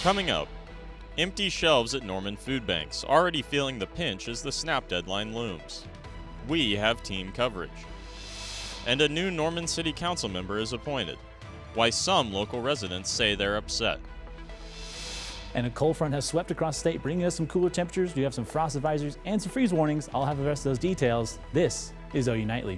Coming up, empty shelves at Norman Food Banks, already feeling the pinch as the SNAP deadline looms. We have team coverage. And a new Norman City Council member is appointed. Why some local residents say they're upset. And a cold front has swept across the state, bringing us some cooler temperatures. We have some frost advisories and some freeze warnings. I'll have the rest of those details. This is OU Nightly.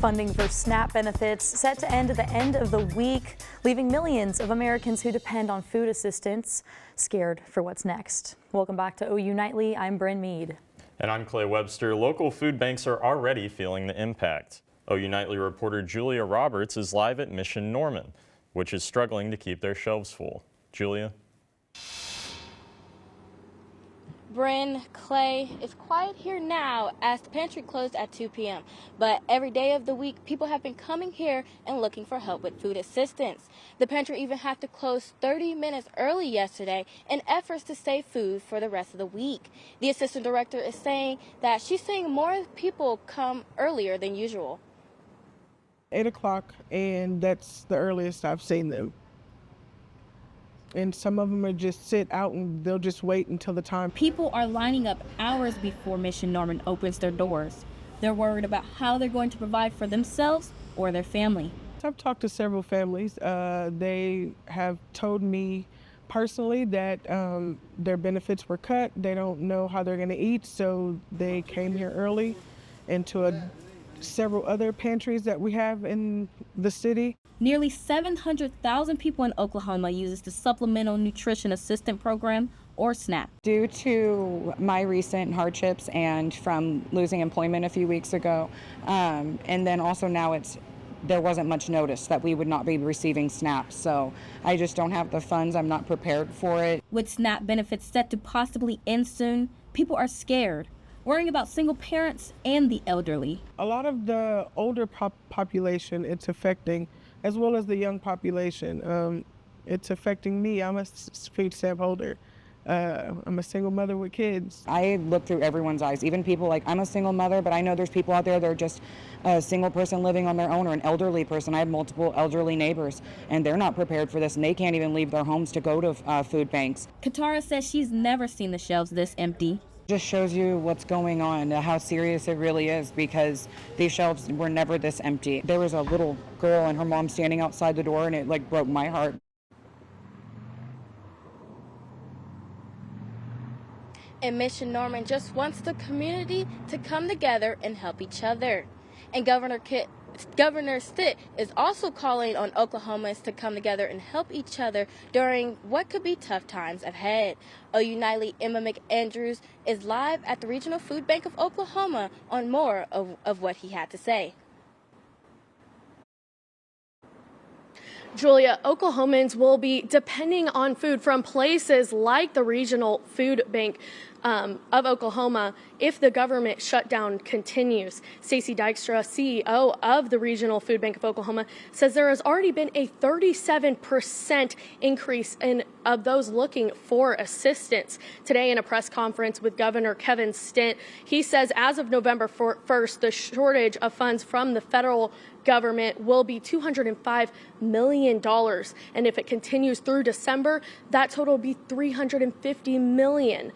Funding for SNAP benefits set to end at the end of the week, leaving millions of Americans who depend on food assistance scared for what's next. Welcome back to OU Nightly. I'm Bryn Mead. And I'm Clay Webster. Local food banks are already feeling the impact. OU Nightly reporter Julia Roberts is live at Mission Norman, which is struggling to keep their shelves full. Julia? Bryn, Clay, it's quiet here now as the pantry closed at 2 p.m. But every day of the week, people have been coming here and looking for help with food assistance. The pantry even had to close 30 minutes early yesterday in efforts to save food for the rest of the week. The assistant director is saying that she's seeing more people come earlier than usual. 8 o'clock, and that's the earliest I've seen them. And some of them are just sit out and they'll just wait until the time. People are lining up hours before Mission Norman opens their doors. They're worried about how they're going to provide for themselves or their family. I've talked to several families. They have told me personally that their benefits were cut. They don't know how they're going to eat, so they came here early into several other pantries that we have in the city. Nearly 700,000 people in Oklahoma uses the Supplemental Nutrition Assistance Program, or SNAP. Due to my recent hardships and from losing employment a few weeks ago, and then also now there wasn't much notice that we would not be receiving SNAP, so I just don't have the funds. I'm not prepared for it. With SNAP benefits set to possibly end soon, people are scared, worrying about single parents and the elderly. A lot of the older population it's affecting, as well as the young population. It's affecting me. I'm a food stamp holder. I'm a single mother with kids. I look through everyone's eyes, even people like, I'm a single mother, but I know there's people out there that are just a single person living on their own or an elderly person. I have multiple elderly neighbors, and they're not prepared for this, and they can't even leave their homes to go to food banks. Katara says she's never seen the shelves this empty. Just shows you what's going on, how serious it really is, because these shelves were never this empty. There was a little girl and her mom standing outside the door, and it broke my heart. And Mission Norman just wants the community to come together and help each other. And Governor Stitt is also calling on Oklahomans to come together and help each other during what could be tough times ahead. OU Nightly Emma McAndrews is live at the Regional Food Bank of Oklahoma on more of what he had to say. Julia, Oklahomans will be depending on food from places like the Regional Food Bank of Oklahoma if the government shutdown continues. Stacey Dykstra, CEO of the Regional Food Bank of Oklahoma, says there has already been a 37% increase of those looking for assistance. Today in a press conference with Governor Kevin Stitt, he says as of November 1st, the shortage of funds from the federal government will be $205 million. And if it continues through December, that total will be $350 million.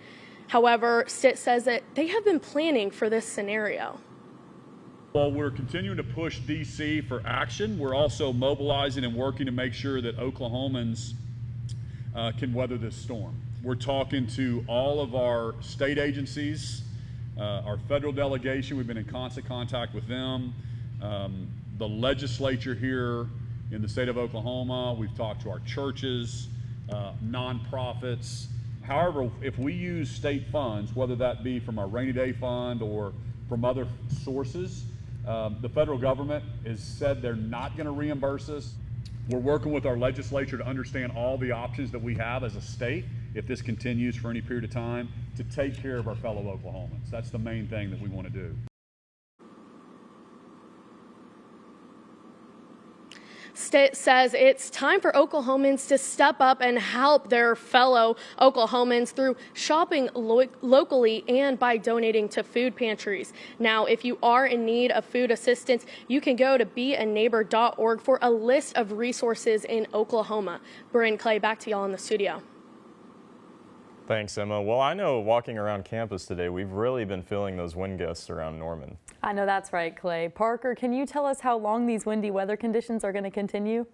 However, Stitt says that they have been planning for this scenario. While we're continuing to push D.C. for action, we're also mobilizing and working to make sure that Oklahomans can weather this storm. We're talking to all of our state agencies, our federal delegation. We've been in constant contact with them. The legislature here in the state of Oklahoma. We've talked to our churches, nonprofits. However, if we use state funds, whether that be from our rainy day fund or from other sources, the federal government has said they're not going to reimburse us. We're working with our legislature to understand all the options that we have as a state, if this continues for any period of time, to take care of our fellow Oklahomans. That's the main thing. thing that we want to do. says it's time for Oklahomans to step up and help their fellow Oklahomans through shopping locally and by donating to food pantries. Now, if you are in need of food assistance, you can go to beaneighbor.org for a list of resources in Oklahoma. Bryn, Clay, back to y'all in the studio. Thanks, Emma. Well, I know walking around campus today, we've really been feeling those wind gusts around Norman. I know that's right, Clay. Parker, can you tell us how long these windy weather conditions are going to continue?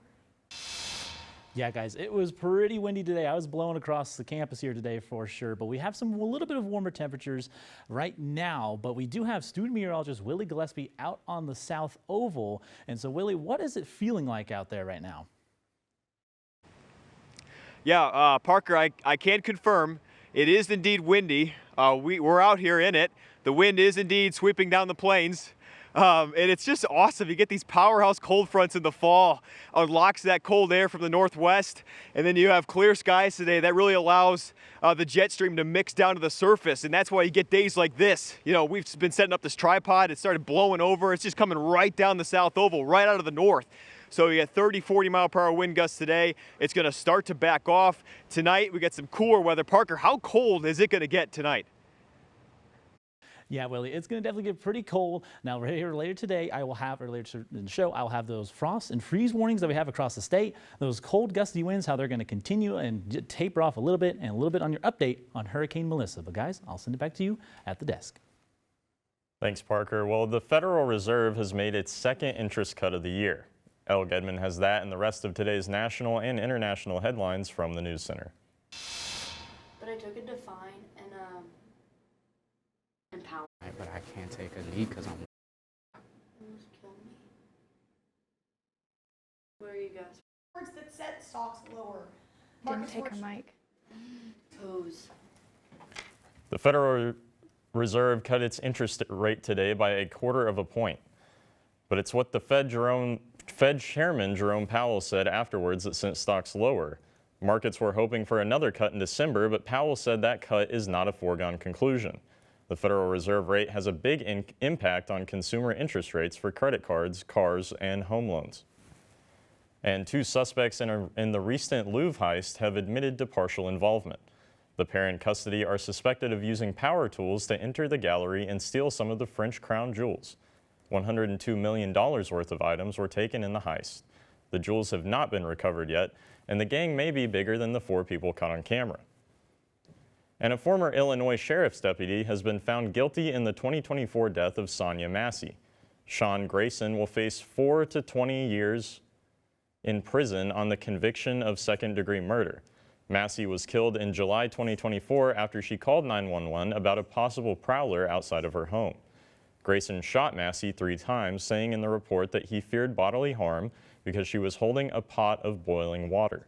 Yeah, guys, it was pretty windy today. I was blowing across the campus here today for sure, but we have a little bit of warmer temperatures right now, but we do have student meteorologist Willie Gillespie out on the South Oval. And so, Willie, what is it feeling like out there right now? Yeah, Parker, I can confirm it is indeed windy. We're out here in it. The wind is indeed sweeping down the plains. And it's just awesome. You get these powerhouse cold fronts in the fall, unlocks that cold air from the northwest, and then you have clear skies today. That really allows the jet stream to mix down to the surface, and that's why you get days like this. You know, we've been setting up this tripod. It started blowing over. It's just coming right down the South Oval, right out of the north. So you get 30, 40 mile per hour wind gusts today. It's going to start to back off. Tonight, we get some cooler weather. Parker, how cold is it going to get tonight? Yeah, Willie, it's going to definitely get pretty cold. Now, later today, in the show, I'll have those frost and freeze warnings that we have across the state, those cold gusty winds, how they're going to continue and taper off a little bit, and a little bit on your update on Hurricane Melissa. But guys, I'll send it back to you at the desk. Thanks, Parker. Well, the Federal Reserve has made its second interest cut of the year. Elle Gedman has that and the rest of today's national and international headlines from the News Center. But I took a define and empower. But I can't take a lead because I'm. Almost killed me. Where are you guys? Words that set stocks lower. Didn't take her mic. Toes. The Federal Reserve cut its interest rate today by 1/4 point. But it's what the Fed Chairman Jerome Powell said afterwards that sent stocks lower. Markets were hoping for another cut in December, but Powell said that cut is not a foregone conclusion. The Federal Reserve rate has a big impact on consumer interest rates for credit cards, cars, and home loans. And 2 suspects in the recent Louvre heist have admitted to partial involvement. The pair in custody are suspected of using power tools to enter the gallery and steal some of the French crown jewels. $102 million worth of items were taken in the heist. The jewels have not been recovered yet, and the gang may be bigger than the 4 people caught on camera. And a former Illinois sheriff's deputy has been found guilty in the 2024 death of Sonia Massey. Sean Grayson will face 4 to 20 years in prison on the conviction of second-degree murder. Massey was killed in July 2024 after she called 911 about a possible prowler outside of her home. Grayson shot Massey 3 times, saying in the report that he feared bodily harm because she was holding a pot of boiling water.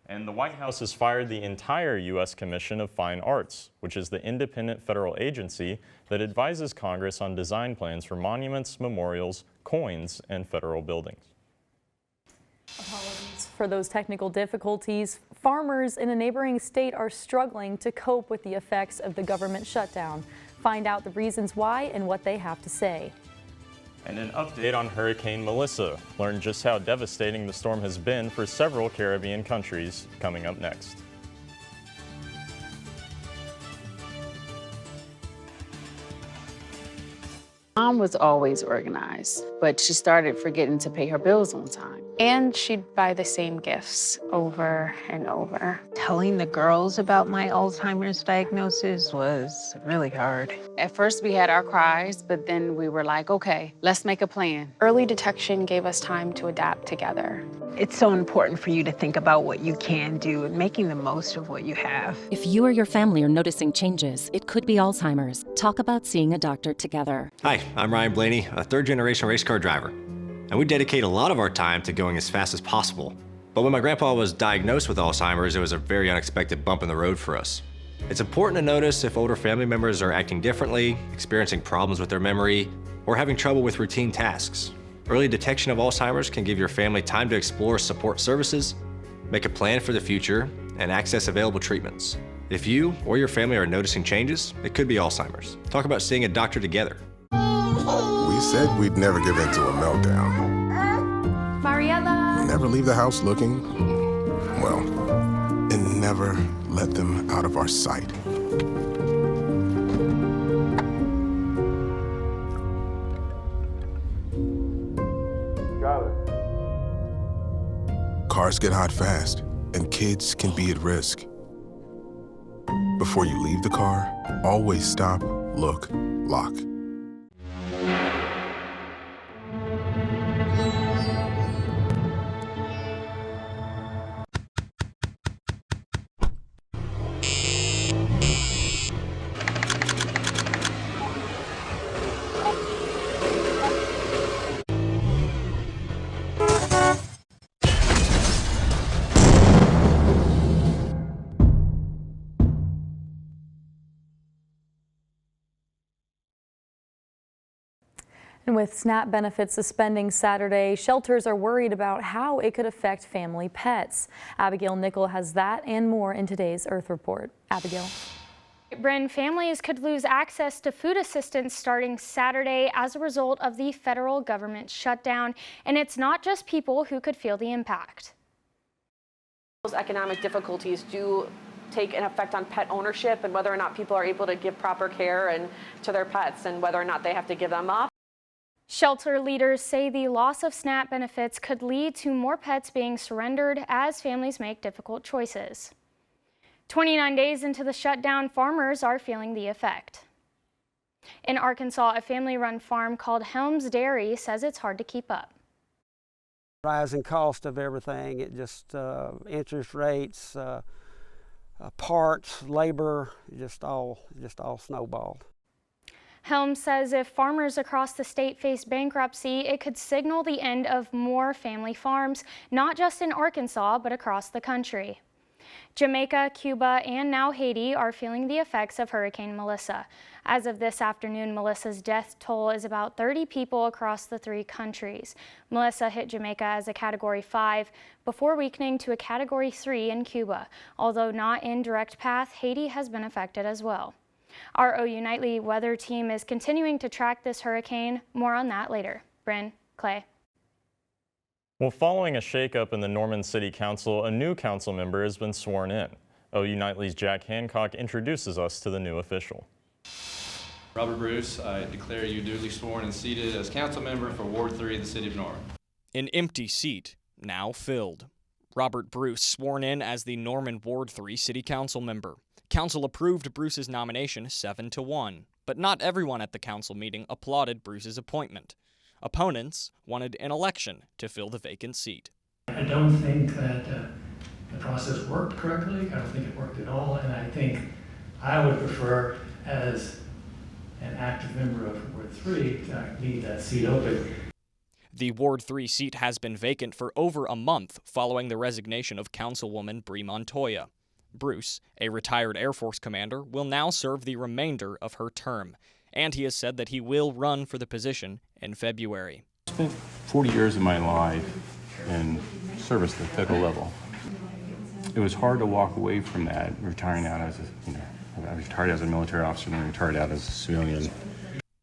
And the White House has fired the entire U.S. Commission of Fine Arts, which is the independent federal agency that advises Congress on design plans for monuments, memorials, coins, and federal buildings. Apologies for those technical difficulties. Farmers in a neighboring state are struggling to cope with the effects of the government shutdown. Find out the reasons why and what they have to say. And an update on Hurricane Melissa. Learn just how devastating the storm has been for several Caribbean countries, coming up next. Mom was always organized, but she started forgetting to pay her bills on time. And she'd buy the same gifts over and over. Telling the girls about my Alzheimer's diagnosis was really hard. At first we had our cries, but then we were like, okay, let's make a plan. Early detection gave us time to adapt together. It's so important for you to think about what you can do and making the most of what you have. If you or your family are noticing changes, it could be Alzheimer's. Talk about seeing a doctor together. Hi, I'm Ryan Blaney, a third-generation race car driver. And we dedicate a lot of our time to going as fast as possible. But when my grandpa was diagnosed with Alzheimer's, it was a very unexpected bump in the road for us. It's important to notice if older family members are acting differently, experiencing problems with their memory, or having trouble with routine tasks. Early detection of Alzheimer's can give your family time to explore support services, make a plan for the future, and access available treatments. If you or your family are noticing changes, it could be Alzheimer's. Talk about seeing a doctor together. We said we'd never give in to a meltdown. Mariella. Never leave the house looking, well, and never let them out of our sight. Cars get hot fast, and kids can be at risk. Before you leave the car, always stop, look, lock. And with SNAP benefits suspending Saturday, shelters are worried about how it could affect family pets. Abigail Nickel has that and more in today's Earth Report. Abigail. Bryn, families could lose access to food assistance starting Saturday as a result of the federal government shutdown. And it's not just people who could feel the impact. Those economic difficulties do take an effect on pet ownership and whether or not people are able to give proper care and to their pets and whether or not they have to give them up. Shelter leaders say the loss of SNAP benefits could lead to more pets being surrendered as families make difficult choices. 29 days into the shutdown, farmers are feeling the effect. In Arkansas, a family-run farm called Helms Dairy says it's hard to keep up. Rising cost of everything, it just interest rates, parts, labor, just all snowballed. Helms says if farmers across the state face bankruptcy, it could signal the end of more family farms, not just in Arkansas, but across the country. Jamaica, Cuba, and now Haiti are feeling the effects of Hurricane Melissa. As of this afternoon, Melissa's death toll is about 30 people across the three countries. Melissa hit Jamaica as a Category 5 before weakening to a Category 3 in Cuba. Although not in direct path, Haiti has been affected as well. Our OU Nightly weather team is continuing to track this hurricane. More on that later. Bryn, Clay. Well, following a shakeup in the Norman City Council, a new council member has been sworn in. OU Nightly's Jack Hancock introduces us to the new official. Robert Bruce, I declare you duly sworn and seated as council member for Ward 3 of the City of Norman. An empty seat, now filled. Robert Bruce sworn in as the Norman Ward 3 City Council member. Council approved Bruce's nomination 7-1, but not everyone at the council meeting applauded Bruce's appointment. Opponents wanted an election to fill the vacant seat. I don't think that the process worked correctly. I don't think it worked at all, and I think I would prefer, as an active member of Ward 3, to leave that seat open. The Ward 3 seat has been vacant for over a month following the resignation of Councilwoman Bree Montoya. Bruce, a retired Air Force commander, will now serve the remainder of her term, and he has said that he will run for the position in February. I spent 40 years of my life in service at the federal level. It was hard to walk away from that, retiring out as I retired as a military officer and then retired out as a civilian.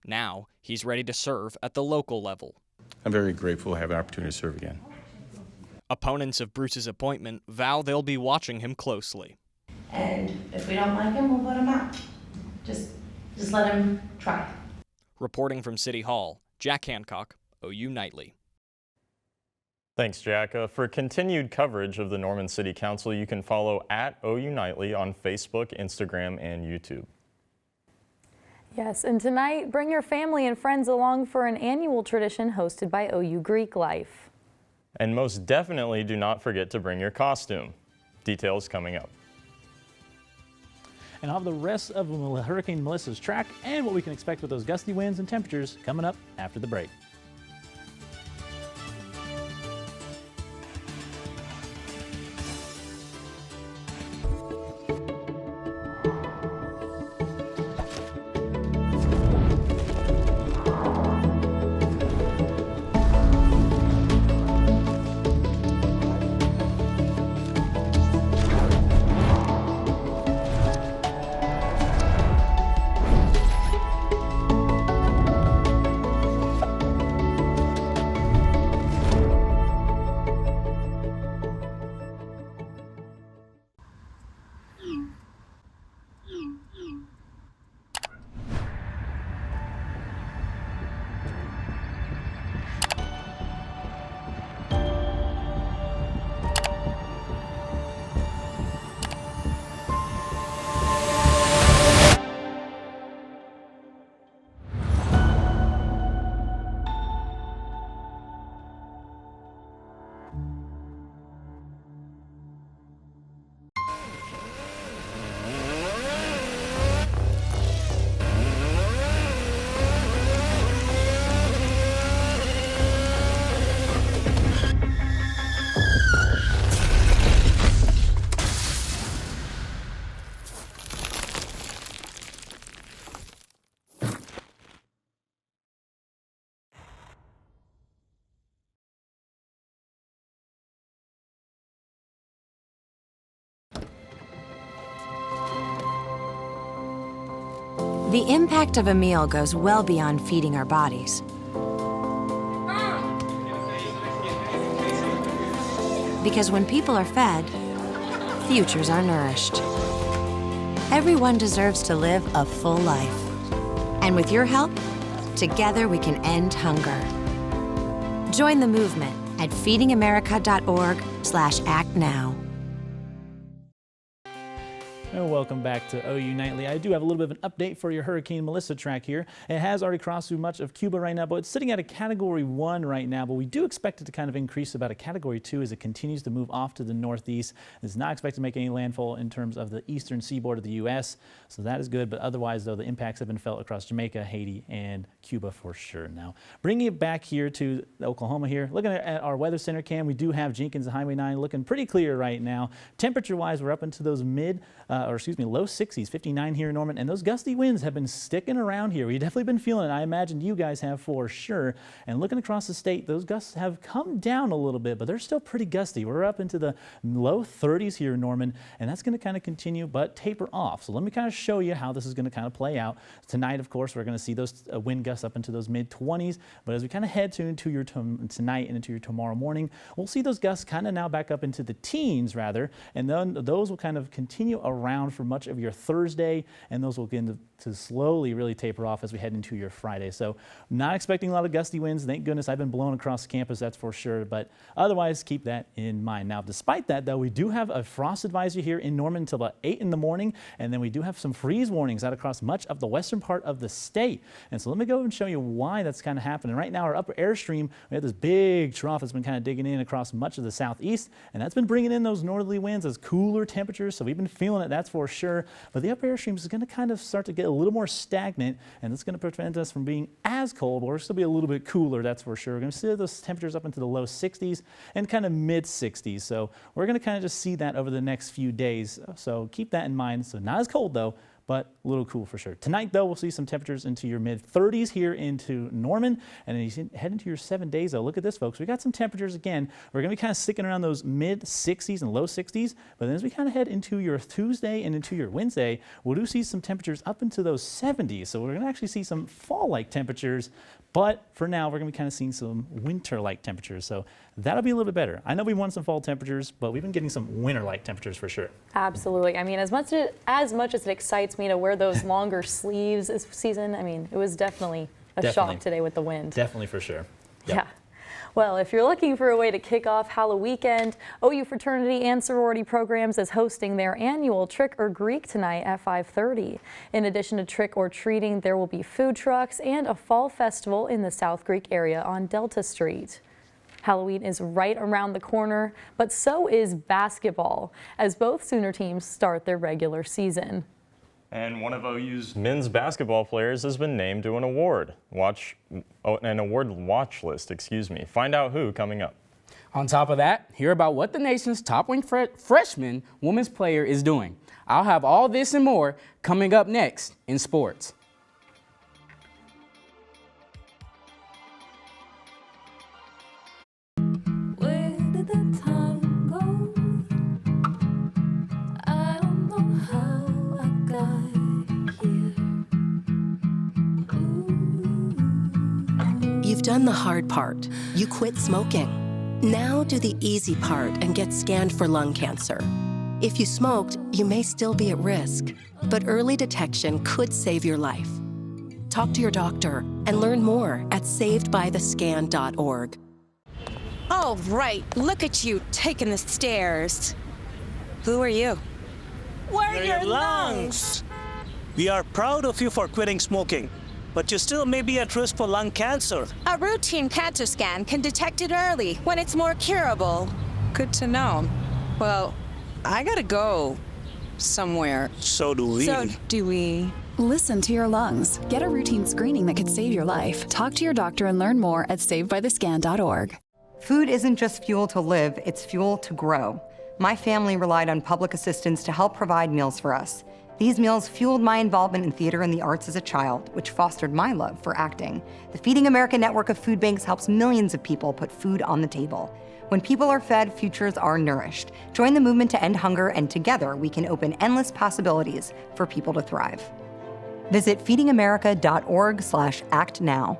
Now, he's ready to serve at the local level. I'm very grateful to have the opportunity to serve again. Opponents of Bruce's appointment vow they'll be watching him closely. And if we don't like him, we'll put him out. Just let him try. Reporting from City Hall, Jack Hancock, OU Nightly. Thanks, Jack. For continued coverage of the Norman City Council, you can follow at OU Nightly on Facebook, Instagram, and YouTube. Yes, and tonight, bring your family and friends along for an annual tradition hosted by OU Greek Life. And most definitely do not forget to bring your costume. Details coming up. And I'll have the rest of Hurricane Melissa's track and what we can expect with those gusty winds and temperatures coming up after the break. The impact of a meal goes well beyond feeding our bodies. Because when people are fed, futures are nourished. Everyone deserves to live a full life. And with your help, together we can end hunger. Join the movement at feedingamerica.org/actnow. And welcome back to OU Nightly. I do have a little bit of an update for your Hurricane Melissa track here. It has already crossed through much of Cuba right now, but it's sitting at a Category 1 right now, but we do expect it to kind of increase about a Category 2 as it continues to move off to the northeast. It's not expected to make any landfall in terms of the eastern seaboard of the U.S., so that is good, but otherwise, though, the impacts have been felt across Jamaica, Haiti, and Cuba for sure. Now, bringing it back here to Oklahoma here, looking at our weather center cam, we do have Jenkins and Highway 9 looking pretty clear right now. Temperature-wise, we're up into those low 60s, 59 here in Norman, and those gusty winds have been sticking around here. We've definitely been feeling it. I imagine you guys have for sure. And looking across the state, those gusts have come down a little bit, but they're still pretty gusty. We're up into the low 30s here in Norman, and that's going to kind of continue but taper off. So let me kind of show you how this is going to kind of play out. Tonight, of course, we're going to see those wind gusts up into those mid-20s, but as we kind of head into your tonight and into your tomorrow morning, we'll see those gusts kind of now back up into the teens rather, and then those will kind of continue around for much of your Thursday, and those will begin to slowly really taper off as we head into your Friday. So not expecting a lot of gusty winds. Thank goodness I've been blown across campus, that's for sure, but otherwise keep that in mind. Now, despite that, though, we do have a frost advisory here in Norman until about 8 in the morning, and then we do have some freeze warnings out across much of the western part of the state. And so let me go and show you why that's kind of happening. Right now, our upper airstream, we have this big trough that's been kind of digging in across much of the southeast, and that's been bringing in those northerly winds, those cooler temperatures, so we've been feeling it, that's for sure. But the upper airstream is going to kind of start to get a little more stagnant, and it's going to prevent us from being as cold, but we're still be a little bit cooler, that's for sure. We're going to see those temperatures up into the low 60s and kind of mid 60s. So we're going to kind of just see that over the next few days. So keep that in mind. So not as cold though, but a little cool for sure. Tonight, though, we'll see some temperatures into your mid-30s here into Norman, and then you head into your 7 days, though. Look at this, folks. We got some temperatures again. We're going to be kind of sticking around those mid-60s and low 60s, but then as we kind of head into your Tuesday and into your Wednesday, we do see some temperatures up into those 70s. So we're going to actually see some fall-like temperatures, but for now, we're going to be kind of seeing some winter-like temperatures. So that'll be a little bit better. I know we want some fall temperatures, but we've been getting some winter-like temperatures for sure. Absolutely. I mean, as much as it excites me to wear those longer sleeves this season, I mean, it was definitely a shock today with the wind. Definitely for sure. Yep. Yeah. Well, if you're looking for a way to kick off Halloween weekend, OU fraternity and sorority programs is hosting their annual Trick or Greek tonight at 5:30. In addition to trick or treating, there will be food trucks and a fall festival in the South Greek area on Delta Street. Halloween is right around the corner, but so is basketball, as both Sooner teams start their regular season. And one of OU's men's basketball players has been named to an award watch list, Find out who coming up. On top of that, hear about what the nation's top-ranked freshman women's player is doing. I'll have all this and more coming up next in sports. You've done the hard part. You quit smoking. Now do the easy part and get scanned for lung cancer. If you smoked, you may still be at risk, but early detection could save your life. Talk to your doctor and learn more at savedbythescan.org. All right, look at you taking the stairs. Who are you? We're your lungs. We are proud of you for quitting smoking, but you still may be at risk for lung cancer. A routine cancer scan can detect it early when it's more curable. Good to know. Well, I gotta go somewhere. So do we. Listen to your lungs. Get a routine screening that could save your life. Talk to your doctor and learn more at savedbythescan.org. Food isn't just fuel to live, it's fuel to grow. My family relied on public assistance to help provide meals for us. These meals fueled my involvement in theater and the arts as a child, which fostered my love for acting. The Feeding America network of food banks helps millions of people put food on the table. When people are fed, futures are nourished. Join the movement to end hunger, and together we can open endless possibilities for people to thrive. Visit feedingamerica.org/actnow.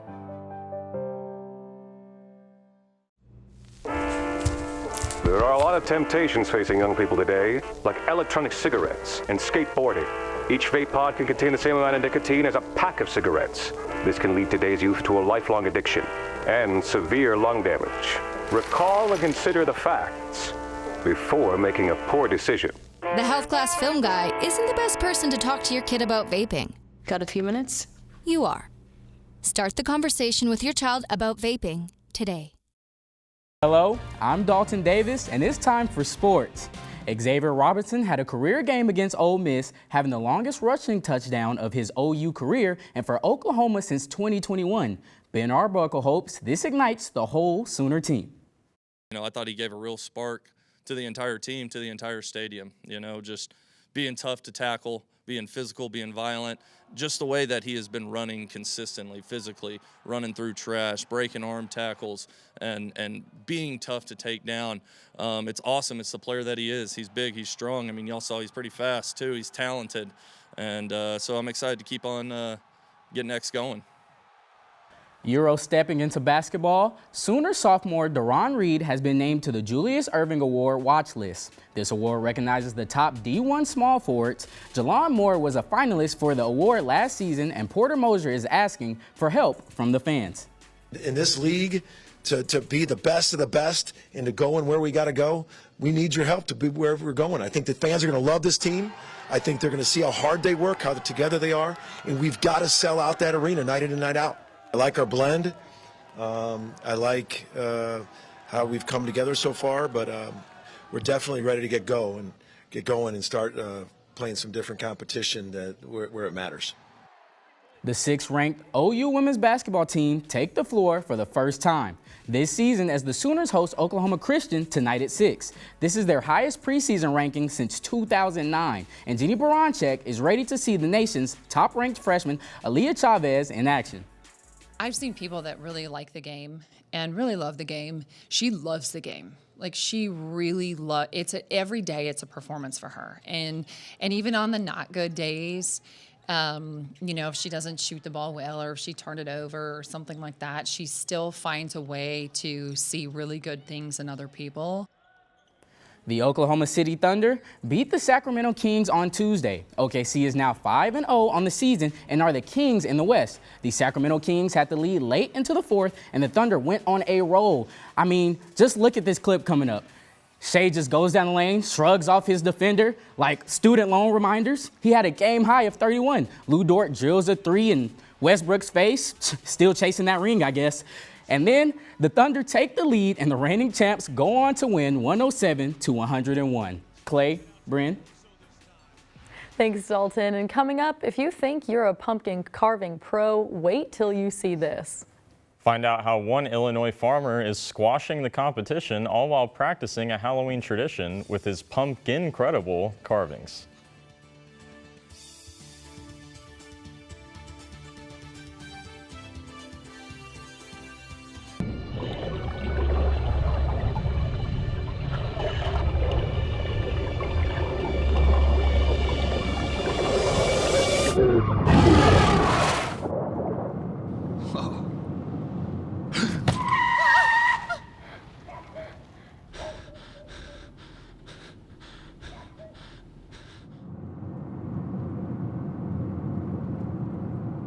There are a lot of temptations facing young people today, like electronic cigarettes and skateboarding. Each vape pod can contain the same amount of nicotine as a pack of cigarettes. This can lead today's youth to a lifelong addiction and severe lung damage. Recall and consider the facts before making a poor decision. The health class film guy isn't the best person to talk to your kid about vaping. Got a few minutes? You are. Start the conversation with your child about vaping today. Hello, I'm Dalton Davis, and it's time for sports. Xavier Robertson had a career game against Ole Miss, having the longest rushing touchdown of his OU career and for Oklahoma since 2021. Ben Arbuckle hopes this ignites the whole Sooner team. I thought he gave a real spark to the entire team, to the entire stadium. Just being tough to tackle, being physical, being violent, just the way that he has been running consistently, physically, running through trash, breaking arm tackles, and being tough to take down. It's awesome. It's the player that he is. He's big, he's strong. Y'all saw he's pretty fast too. He's talented. And so I'm excited to keep on getting X going. Euro stepping into basketball, Sooner sophomore Deron Reed has been named to the Julius Erving Award watch list. This award recognizes the top D1 small forwards. Jalon Moore was a finalist for the award last season, and Porter Moser is asking for help from the fans. In this league, to be the best of the best and to go in where we got to go, we need your help to be wherever we're going. I think the fans are going to love this team. I think they're going to see how hard they work, how together they are, and we've got to sell out that arena night in and night out. I like our blend. I like how we've come together so far, but we're definitely ready to get going and start playing some different competition where it matters. The 6th-ranked OU women's basketball team take the floor for the first time this season as the Sooners host Oklahoma Christian tonight at 6. This is their highest preseason ranking since 2009, and Jenny Baranchek is ready to see the nation's top-ranked freshman Aaliyah Chavez in action. I've seen people that really like the game and really love the game. She loves the game. Like, she really every day it's a performance for her. And even on the not good days, if she doesn't shoot the ball well or if she turned it over or something like that, she still finds a way to see really good things in other people. The Oklahoma City Thunder beat the Sacramento Kings on Tuesday. OKC is now 5-0 on the season and are the Kings in the West. The Sacramento Kings had the lead late into the 4th, and the Thunder went on a roll. Just look at this clip coming up. Shea just goes down the lane, shrugs off his defender like student loan reminders. He had a game high of 31. Lou Dort drills a 3 in Westbrook's face, still chasing that ring, I guess. And then the Thunder take the lead, and the reigning champs go on to win 107-101. Clay, Bryn. Thanks, Dalton. And coming up, if you think you're a pumpkin carving pro, wait till you see this. Find out how one Illinois farmer is squashing the competition, all while practicing a Halloween tradition with his pumpkin-credible carvings.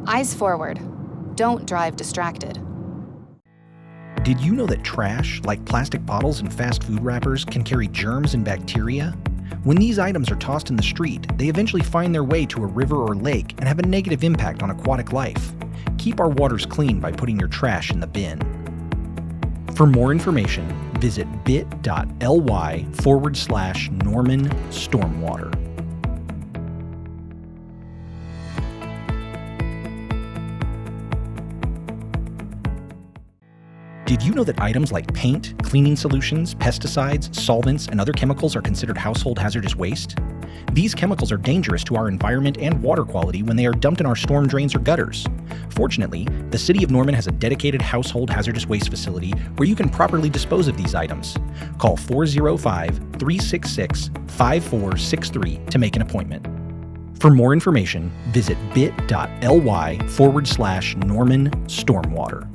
Eyes forward. Don't drive distracted. Did you know that trash, like plastic bottles and fast food wrappers, can carry germs and bacteria? When these items are tossed in the street, they eventually find their way to a river or lake and have a negative impact on aquatic life. Keep our waters clean by putting your trash in the bin. For more information, visit bit.ly/Norman Stormwater. Did you know that items like paint, cleaning solutions, pesticides, solvents, and other chemicals are considered household hazardous waste? These chemicals are dangerous to our environment and water quality when they are dumped in our storm drains or gutters. Fortunately, the City of Norman has a dedicated household hazardous waste facility where you can properly dispose of these items. Call 405-366-5463 to make an appointment. For more information, visit bit.ly/Norman Stormwater.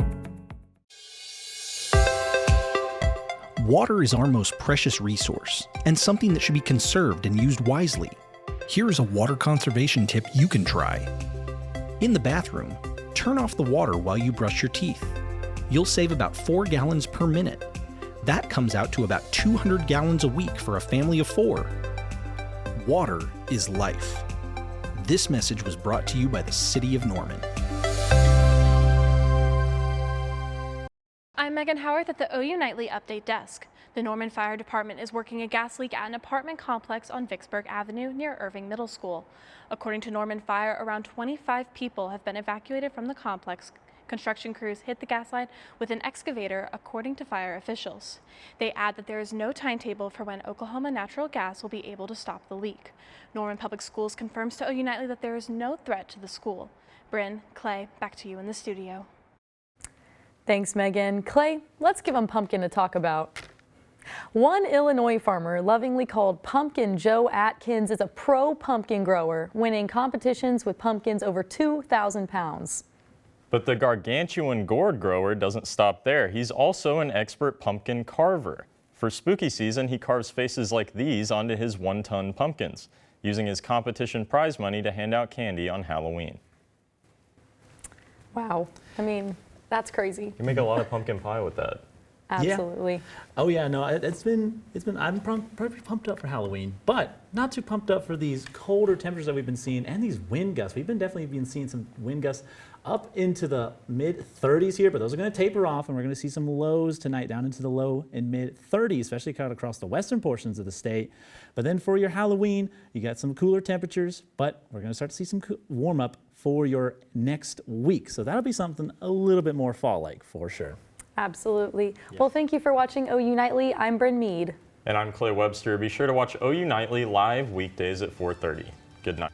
Water is our most precious resource and something that should be conserved and used wisely. Here is a water conservation tip you can try. In the bathroom, turn off the water while you brush your teeth. You'll save about 4 gallons per minute. That comes out to about 200 gallons a week for a family of 4. Water is life. This message was brought to you by the City of Norman. I'm Megan Howarth at the OU Nightly Update Desk. The Norman Fire Department is working a gas leak at an apartment complex on Vicksburg Avenue near Irving Middle School. According to Norman Fire, around 25 people have been evacuated from the complex. Construction crews hit the gas line with an excavator, according to fire officials. They add that there is no timetable for when Oklahoma Natural Gas will be able to stop the leak. Norman Public Schools confirms to OU Nightly that there is no threat to the school. Bryn, Clay, back to you in the studio. Thanks, Megan. Clay, let's give them pumpkin to talk about. One Illinois farmer, lovingly called Pumpkin Joe Atkins, is a pro pumpkin grower, winning competitions with pumpkins over 2,000 pounds. But the gargantuan gourd grower doesn't stop there. He's also an expert pumpkin carver. For spooky season, he carves faces like these onto his 1-ton pumpkins, using his competition prize money to hand out candy on Halloween. Wow. I mean, that's crazy. You make a lot of pumpkin pie with that. Absolutely. Yeah. Oh yeah, no, I'm pretty pumped up for Halloween, but not too pumped up for these colder temperatures that we've been seeing and these wind gusts. We've been definitely seeing some wind gusts up into the mid 30s here, but those are going to taper off, and we're going to see some lows tonight down into the low and mid 30s, especially kind of across the western portions of the state. But then for your Halloween, you got some cooler temperatures, but we're going to start to see some warm up for your next week. So that'll be something a little bit more fall-like for sure. Absolutely. Yeah. Well, thank you for watching OU Nightly. I'm Bryn Mead. And I'm Clay Webster. Be sure to watch OU Nightly live weekdays at 4:30. Good night.